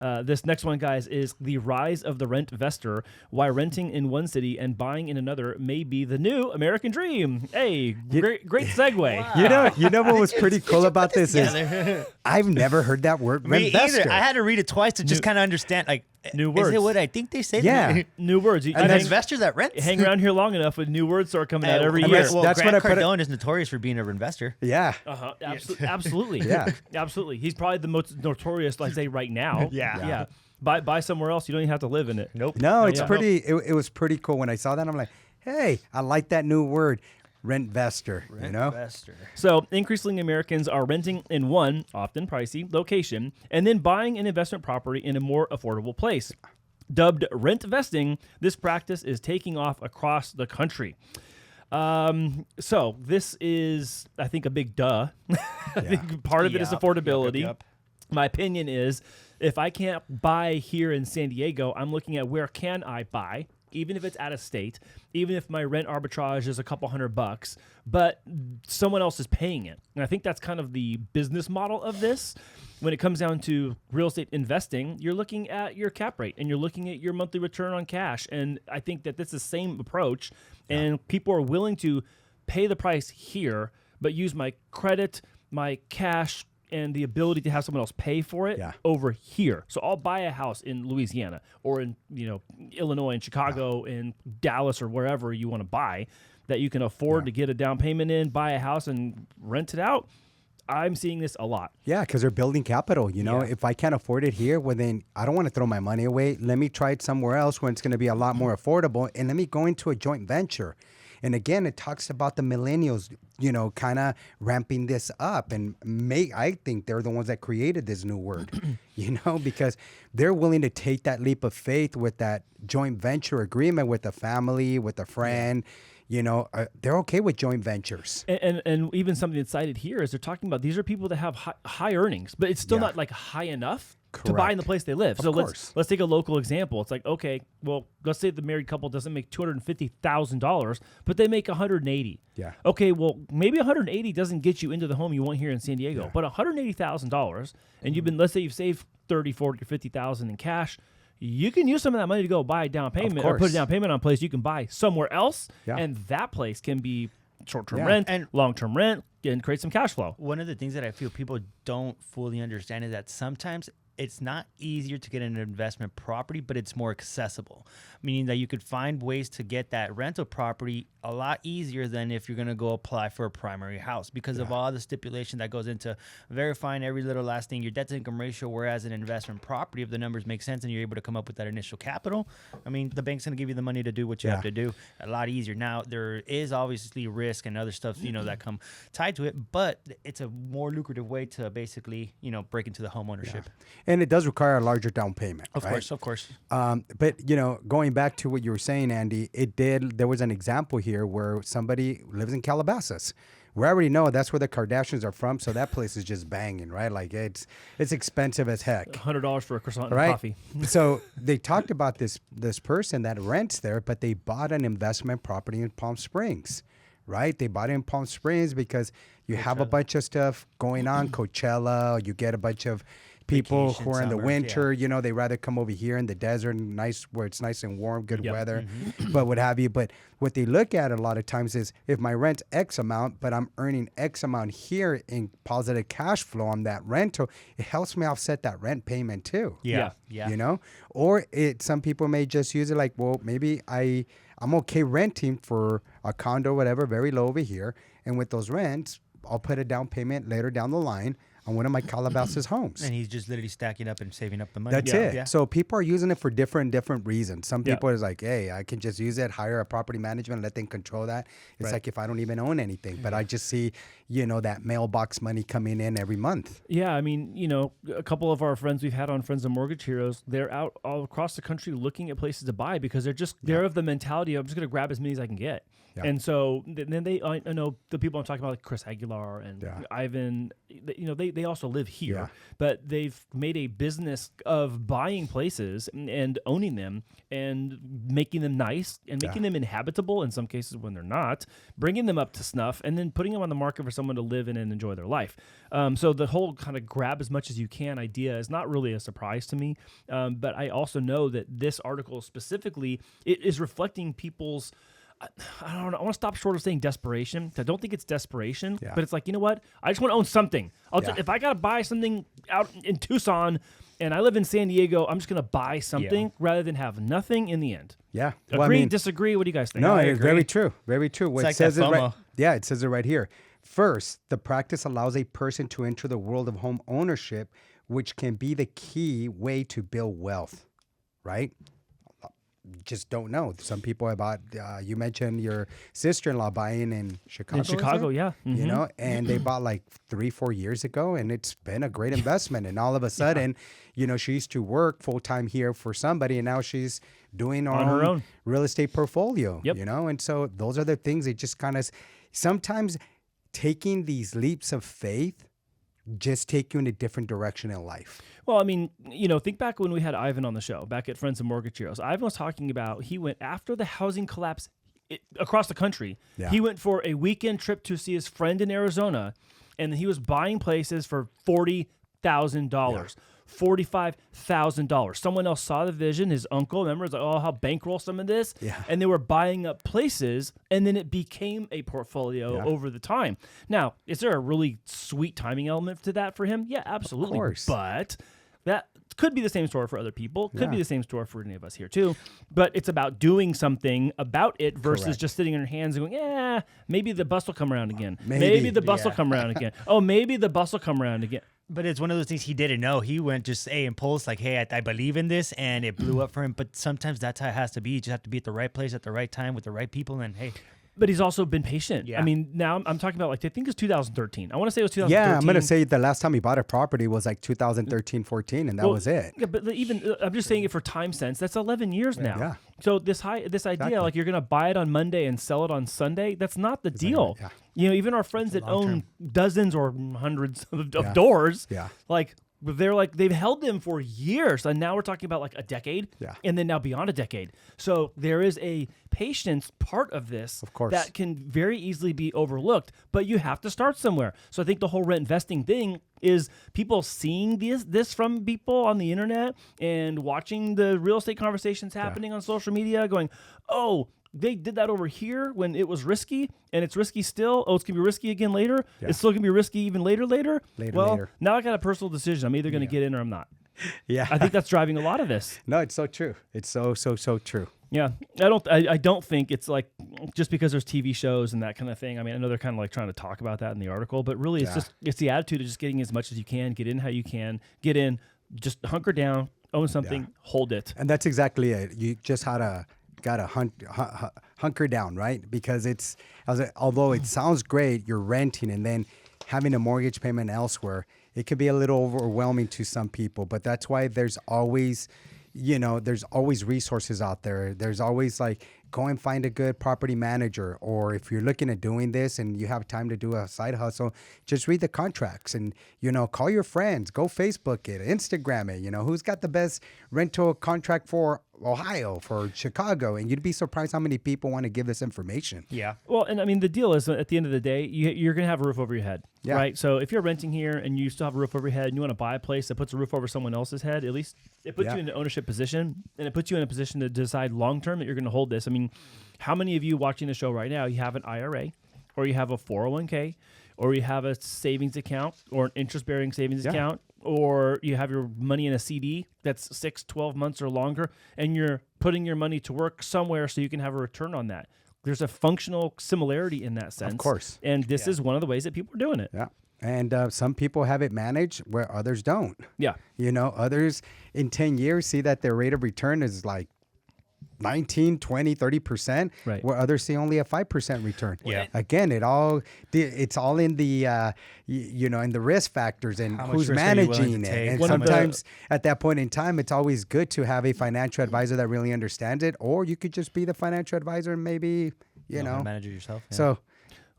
This next one, guys, is the rise of the rentvester. Why renting in one city and buying in another may be the new American dream. Hey, great segue. Wow. You know what was pretty cool about this is I've never heard that word. Me Rentvester. either. I had to read it twice to just kind of understand. Like, New is words. it what I think they say? Yeah. New words. You An investor that rents. hang around here long enough, with new words start coming out every year. Well, That's Grant what I put it- Cardone is notorious for being an investor. Yeah. Absolutely. Yeah. Absolutely. He's probably the most notorious, I'd say, right now. Yeah. Buy somewhere else. You don't even have to live in it. Nope. No, it's Yeah. pretty. It was pretty cool when I saw that. I'm like, hey, I like that new word, rentvester. You know. Investor. So, increasingly, Americans are renting in one, often pricey, location, and then buying an investment property in a more affordable place. Dubbed rent vesting, this practice is taking off across the country. So this is, I think, a big duh. I think part of it is Yep, affordability. yep. My opinion is, if I can't buy here in San Diego, I'm looking at where can I buy, even if it's out of state, even if my rent arbitrage is a couple $100, but someone else is paying it. And I think that's kind of the business model of this. When it comes down to real estate investing, you're looking at your cap rate and you're looking at your monthly return on cash. And I think that that's the same approach. And people are willing to pay the price here, but use my credit, my cash, and the ability to have someone else pay for it over here. So I'll buy a house in Louisiana or in Illinois, in Chicago, in Dallas, or wherever you want to buy, that you can afford to get a down payment in, buy a house and rent it out. I'm seeing this a lot. Yeah, because they're building capital. You know, if I can't afford it here, well, then I don't want to throw my money away. Let me try it somewhere else where it's going to be a lot more affordable, and let me go into a joint venture. And again, it talks about the millennials, kind of ramping this up. And I think they're the ones that created this new word, because they're willing to take that leap of faith with that joint venture agreement with a family, with a friend. They're okay with joint ventures. And even something that's cited here is they're talking about these are people that have high earnings, but it's still not like high enough to buy in the place they live. So let's take a local example. It's like, okay, well, let's say the married couple doesn't make $250,000, but they make $180,000. Yeah. Okay, well, maybe $180,000 doesn't get you into the home you want here in San Diego, but $180,000, and let's say you've saved $30,000, $40,000, or $50,000 in cash. You can use some of that money to go buy a down payment or put a down payment on a place you can buy somewhere else, and that place can be short-term rent and long-term rent and create some cash flow. One of the things that I feel people don't fully understand is that sometimes it's not easier to get an investment property, but it's more accessible, meaning that you could find ways to get that rental property a lot easier than if you're going to go apply for a primary house because of all the stipulation that goes into verifying every little last thing, your debt to income ratio, whereas an investment property, if the numbers make sense and you're able to come up with that initial capital, the bank's going to give you the money to do what you have to do a lot easier. Now, there is obviously risk and other stuff, that come tied to it, but it's a more lucrative way to basically, break into the home ownership. And it does require a larger down payment. Of course. But, going back to what you were saying, Andy, there was an example here where somebody lives in Calabasas. We already know that's where the Kardashians are from, so that place is just banging, right? Like it's expensive as heck. $100 for a croissant and coffee. So they talked about this person that rents there, but they bought an investment property in Palm Springs, right? They bought it in Palm Springs because you have a bunch of stuff going on, Coachella, you get a bunch of people Vacation, who are in the summer, winter, they rather come over here in the desert, where it's nice and warm, good weather, but what have you. But what they look at a lot of times is if my rent's X amount, but I'm earning X amount here in positive cash flow on that rental, it helps me offset that rent payment too. Yeah. Or some people may just use it like, well, maybe I'm okay renting for a condo, whatever, very low over here, and with those rents, I'll put a down payment later down the line on one of my Calabasas homes. And he's just literally stacking up and saving up the money. That's it. Yeah. So people are using it for different reasons. Some people is like, hey, I can just use it, hire a property management, let them control that. It's like if I don't even own anything, but I just see, that mailbox money coming in every month. Yeah, a couple of our friends we've had on Friends of Mortgage Heroes, they're out all across the country looking at places to buy because they're of the mentality of I'm just going to grab as many as I can get. Yeah. And so then I know the people I'm talking about, like Chris Aguilar and Ivan, they they also live here, Yeah. but they've made a business of buying places and owning them and making them nice and making them inhabitable in some cases when they're not, bringing them up to snuff, and then putting them on the market for someone to live in and enjoy their life. So the whole kind of grab as much as you can idea is not really a surprise to me. But I also know that this article specifically, it is reflecting people's, I don't know, I want to stop short of saying desperation. I don't think it's desperation, but it's like, you know what? I just want to own something. If I got to buy something out in Tucson and I live in San Diego, I'm just going to buy something rather than have nothing in the end. Yeah. Agree, disagree? What do you guys think? No, it's very true. Very true. It's like that FOMO. It says it right here. First, the practice allows a person to enter the world of home ownership, which can be the key way to build wealth, right? Just don't know. Some people about you mentioned your sister-in-law buying in Chicago. In Chicago, yeah. Mm-hmm. You know, and they bought like 3-4 years ago, and it's been a great investment. And all of a sudden, you know, she used to work full-time here for somebody, and now she's doing her own real estate portfolio, you know? And so those are the things that just kind of sometimes taking these leaps of faith just take you in a different direction in life. Well, I mean, you know, think back when we had Ivan on the show, back at Friends and Mortgage Heroes. Ivan was talking about he went after the housing collapse across the country. Yeah. He went for a weekend trip to see his friend in Arizona, and he was buying places for $40,000. $45,000. Someone else saw the vision. His uncle, remember, was like, "Oh, how bankroll some of this?" Yeah. And they were buying up places, and then it became a portfolio over the time. Now, is there a really sweet timing element to that for him? Yeah, absolutely. Of course. But that could be the same story for other people. Could be the same story for any of us here too. But it's about doing something about it versus just sitting in your hands and going, "Yeah, maybe the bus will come around again. Maybe the bus will come around again. Oh, maybe the bus will come around again." But it's one of those things he didn't know. He went just impulse, like, hey, I believe in this, and it blew up for him. But sometimes that's how it has to be. You just have to be at the right place at the right time with the right people, and hey. But he's also been patient. Yeah. I mean, now I'm talking about, like, I think it's 2013. I want to say it was 2013. Yeah, I'm going to say the last time he bought a property was like 2013, 14, and that was it. Yeah, but even, I'm just saying it for time sense, that's 11 years now. Yeah. So this idea, like you're going to buy it on Monday and sell it on Sunday, that's not the deal. Yeah. You know, even our friends that own dozens or hundreds of doors, like, they've held them for years, and now we're talking about like a decade, and then now beyond a decade. So there is a patience part of this, of course, that can very easily be overlooked, but you have to start somewhere. So I think the whole rent investing thing is people seeing this from people on the internet and watching the real estate conversations happening on social media, going, "Oh, they did that over here when it was risky, and it's risky still. Oh, it's going to be risky again later. Yeah. It's still going to be risky even later. Now I got a personal decision. I'm either going to get in or I'm not." Yeah. I think that's driving a lot of this. No, it's so true. It's so true. Yeah. I don't think it's like just because there's TV shows and that kind of thing. I mean, I know they're kind of like trying to talk about that in the article, but really it's the attitude of just getting as much as you can, get in how you can, get in, just hunker down, own something, hold it. And that's exactly it. You just gotta hunker down, right? Because although it sounds great, you're renting and then having a mortgage payment elsewhere, it can be a little overwhelming to some people. But that's why there's always resources out there. There's always like, go and find a good property manager, or if you're looking at doing this and you have time to do a side hustle, just read the contracts and, you know, call your friends, go Facebook it, Instagram it, you know, who's got the best rental contract for Ohio, for Chicago, and you'd be surprised how many people want to give this information. Yeah. Well, and I mean, the deal is at the end of the day, you're going to have a roof over your head, right? So if you're renting here and you still have a roof over your head and you want to buy a place that puts a roof over someone else's head, at least it puts you in an ownership position, and it puts you in a position to decide long-term that you're going to hold this. I mean, how many of you watching the show right now, you have an IRA, or you have a 401k, or you have a savings account, or an interest-bearing savings account, or you have your money in a CD that's 6, 12 months or longer, and you're putting your money to work somewhere so you can have a return on that. There's a functional similarity in that sense. Of course. And this is one of the ways that people are doing it. Yeah. And some people have it managed where others don't. Yeah. You know, others in 10 years see that their rate of return is like 19, 20, 30%, right, where others see only a 5% return. Yeah. Again, it's all in the, in the risk factors and who's managing it. And sometimes at that point in time, it's always good to have a financial advisor that really understands it, or you could just be the financial advisor and maybe, manage it yourself. Yeah. So,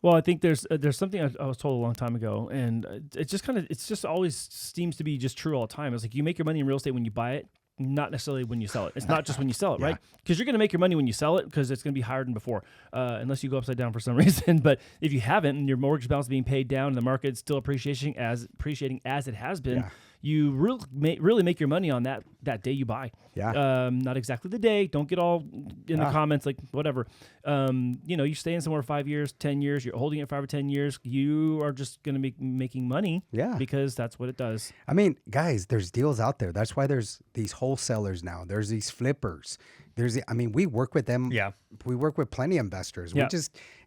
Well, I think there's something I was told a long time ago, and it just always seems to be just true all the time. It's like you make your money in real estate when you buy it, not necessarily when you sell it. It's not just when you sell it, right? Because you're going to make your money when you sell it because it's going to be higher than before, unless you go upside down for some reason. But if you haven't and your mortgage balance is being paid down and the market's still appreciating as it has been, you really make your money on that day you buy. Yeah. Not exactly the day. Don't get all in the comments like whatever. You're staying somewhere 5 years, 10 years. You're holding it 5 or 10 years. You are just going to be making money. Yeah. Because that's what it does. I mean, guys, there's deals out there. That's why there's these wholesalers now. There's these flippers. We work with them. Yeah. We work with plenty of investors. Yeah.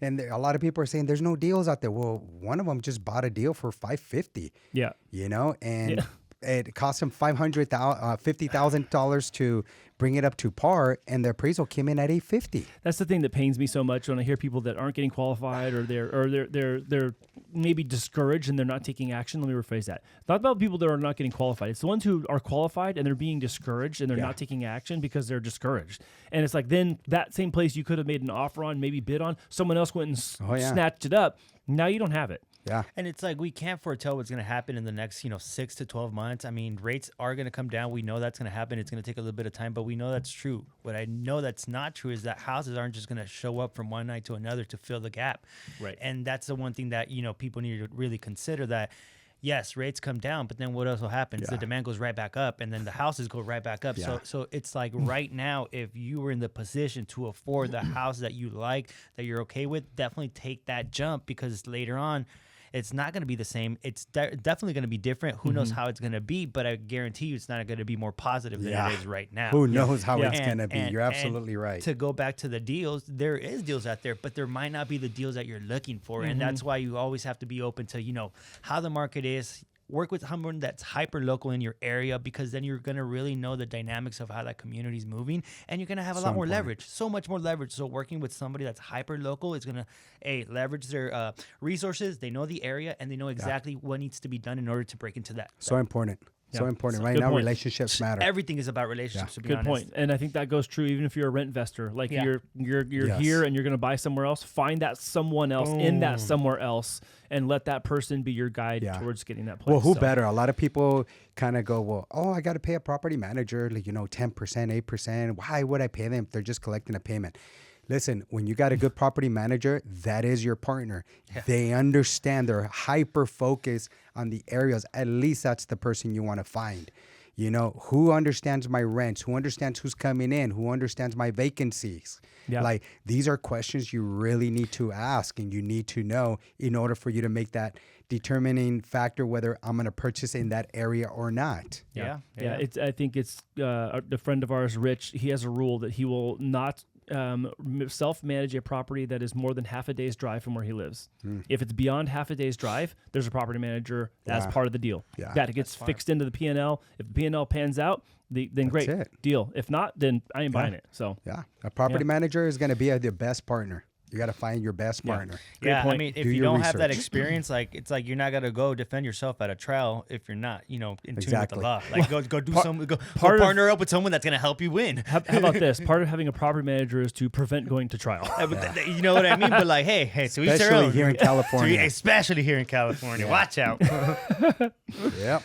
And a lot of people are saying there's no deals out there. Well, one of them just bought a deal for $550. Yeah. And it cost them $50,000 to bring it up to par, and the appraisal came in at $850. That's the thing that pains me so much when I hear people that aren't getting qualified or they're maybe discouraged and they're not taking action. Let me rephrase that. It's not about people that are not getting qualified. It's the ones who are qualified and they're being discouraged and they're not taking action because they're discouraged. And it's like then that same place you could have made an offer on, maybe bid on, someone else went and snatched it up. Now you don't have it. Yeah. And it's like we can't foretell what's going to happen in the next, 6 to 12 months. I mean, rates are going to come down. We know that's going to happen. It's going to take a little bit of time, but we know that's true. What I know that's not true is that houses aren't just going to show up from one night to another to fill the gap. Right. And that's the one thing that, people need to really consider that. Yes, rates come down, but then what else will happen? The demand goes right back up, and then the houses go right back up. Yeah. So it's like right now, if you were in the position to afford the house that you like, that you're okay with, definitely take that jump because later on, it's not going to be the same. It's definitely going to be different. Who knows how it's going to be, but I guarantee you it's not going to be more positive than it is right now. Who knows how it's going to be. You're absolutely right. To go back to the deals, there is deals out there, but there might not be the deals that you're looking for. And that's why you always have to be open to, how the market is. Work with someone that's hyper local in your area because then you're going to really know the dynamics of how that community is moving and you're going to have a lot more leverage, so much more leverage. So working with somebody that's hyper local is going to leverage their resources. They know the area and they know exactly what needs to be done in order to break into that. So important. So important. Right now, relationships matter. Everything is about relationships. To be honest. Good point. And I think that goes true even if you're a Rentvester. Like you're here and you're going to buy somewhere else. Find that someone else in that somewhere else, and let that person be your guide towards getting that place. Well, who better? A lot of people kind of go, I got to pay a property manager, 10%, 8%. Why would I pay them if they're just collecting a payment? Listen, when you got a good property manager, that is your partner. Yeah. They understand. They're hyper-focused on the areas. At least that's the person you want to find. Who understands my rents? Who understands who's coming in? Who understands my vacancies? Yeah. Like, these are questions you really need to ask and you need to know in order for you to make that determining factor whether I'm going to purchase in that area or not. Yeah. I think it's a friend of ours, Rich. He has a rule that he will not self-manage a property that is more than half a day's drive from where he lives. If it's beyond half a day's drive, there's a property manager as part of the deal. That gets fixed into the P&L. If the P&L pans out, then great, deal. If not, then I ain't buying it. So a property manager is going to be the best partner. You got to find your best partner. Yeah, I mean, if you don't have that experience, it's like you're not gonna go defend yourself at a trial if you're not, in tune with the law. Like go partner up with someone that's gonna help you win. How about this? Part of having a property manager is to prevent going to trial. You know what I mean? But like, hey, so especially here in California. Especially here in California. Watch out. Yep.